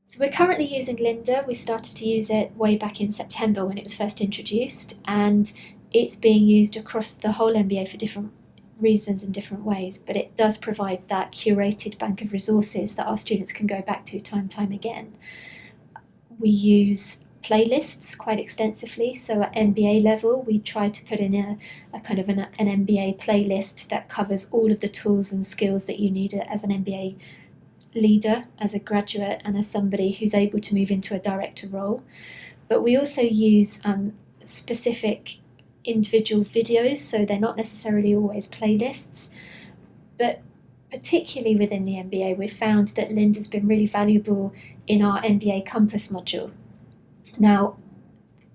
So we're currently using Linda. We started to use it way back in September when it was first introduced, and it's being used across the whole MBA for different reasons in different ways, but it does provide that curated bank of resources that our students can go back to time and time again. We use playlists quite extensively, so at MBA level we try to put in a kind of an MBA playlist that covers all of the tools and skills that you need as an MBA leader, as a graduate, and as somebody who's able to move into a director role. But we also use specific individual videos, so they're not necessarily always playlists. But particularly within the MBA, we've found that Linda's been really valuable in our MBA Compass module. Now,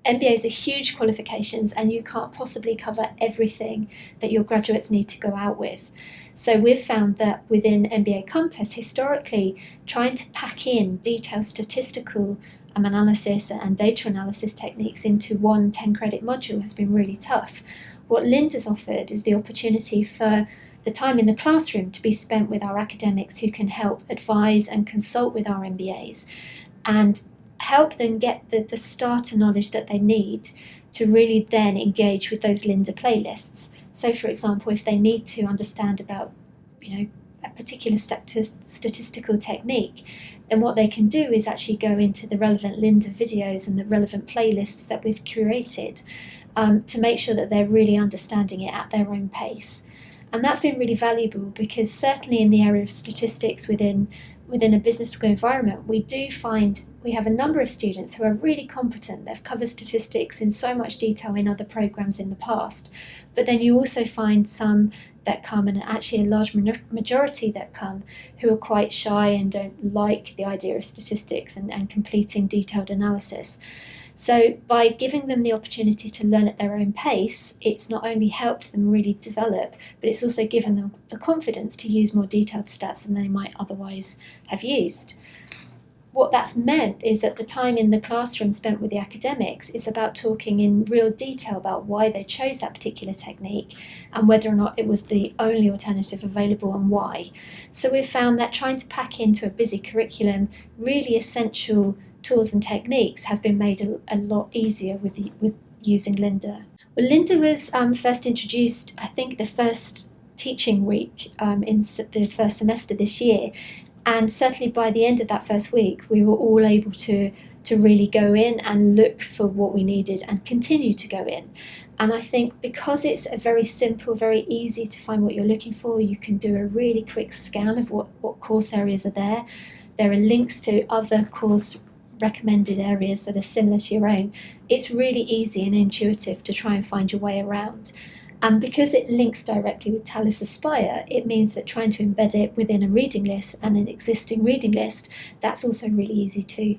MBAs are huge qualifications and you can't possibly cover everything that your graduates need to go out with. So we've found that within MBA Compass, historically, trying to pack in detailed statistical analysis and data analysis techniques into one 10-credit module has been really tough. What Linda's offered is the opportunity for the time in the classroom to be spent with our academics who can help advise and consult with our MBAs and help them get the starter knowledge that they need to really then engage with those Linda playlists. So, for example, if they need to understand about, a particular statistical technique, then what they can do is actually go into the relevant Linda videos and the relevant playlists that we've curated to make sure that they're really understanding it at their own pace. And that's been really valuable because certainly in the area of statistics within a business school environment, we do find we have a number of students who are really competent. They've covered statistics in so much detail in other programs in the past. But then you also find some that come, and actually a large majority that come, who are quite shy and don't like the idea of statistics and completing detailed analysis. So by giving them the opportunity to learn at their own pace, it's not only helped them really develop, but it's also given them the confidence to use more detailed stats than they might otherwise have used. What that's meant is that the time in the classroom spent with the academics is about talking in real detail about why they chose that particular technique and whether or not it was the only alternative available and why. So we've found that trying to pack into a busy curriculum really essential tools and techniques has been made a lot easier with using Linda. Well, Linda was first introduced, I think, the first teaching week in the first semester this year, and certainly by the end of that first week we were all able to really go in and look for what we needed and continue to go in. And I think because it's a very simple, very easy to find what you're looking for, you can do a really quick scan of what course areas are there. There are links to other course recommended areas that are similar to your own. It's really easy and intuitive to try and find your way around. And because it links directly with Talis Aspire, it means that trying to embed it within a reading list and an existing reading list, that's also really easy too.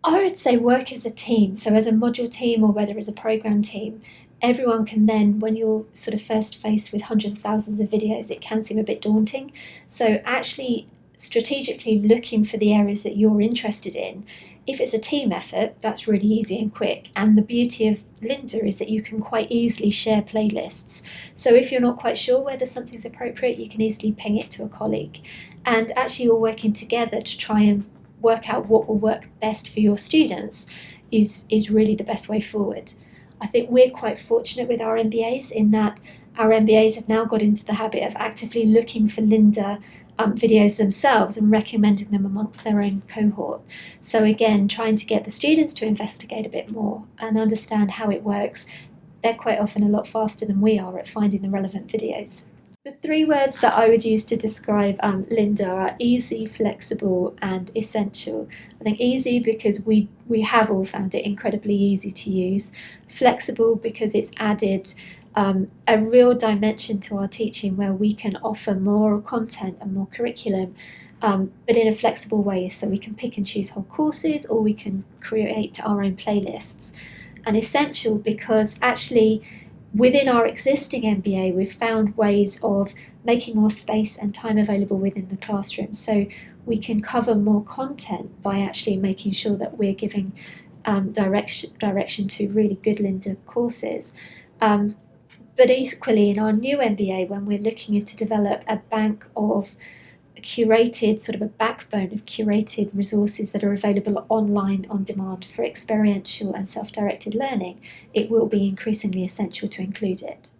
I would say work as a team. So as a module team or whether as a program team, everyone can then, when you're sort of first faced with hundreds of thousands of videos, it can seem a bit daunting. So actually strategically looking for the areas that you're interested in. If it's a team effort, that's really easy and quick. And the beauty of Linda is that you can quite easily share playlists. So if you're not quite sure whether something's appropriate, you can easily ping it to a colleague. And actually all working together to try and work out what will work best for your students is really the best way forward. I think we're quite fortunate with our MBAs in that our MBAs have now got into the habit of actively looking for Linda videos themselves and recommending them amongst their own cohort. So again, trying to get the students to investigate a bit more and understand how it works. They're quite often a lot faster than we are at finding the relevant videos. The three words that I would use to describe Linda are easy, flexible and essential. I think easy because we have all found it incredibly easy to use. Flexible because it's added a real dimension to our teaching where we can offer more content and more curriculum, but in a flexible way, so we can pick and choose whole courses or we can create our own playlists. And essential because actually within our existing MBA we've found ways of making more space and time available within the classroom, so we can cover more content by actually making sure that we're giving direction to really good Linda courses. But equally in our new MBA, when we're looking to develop a bank of curated, sort of a backbone of curated resources that are available online on demand for experiential and self-directed learning, it will be increasingly essential to include it.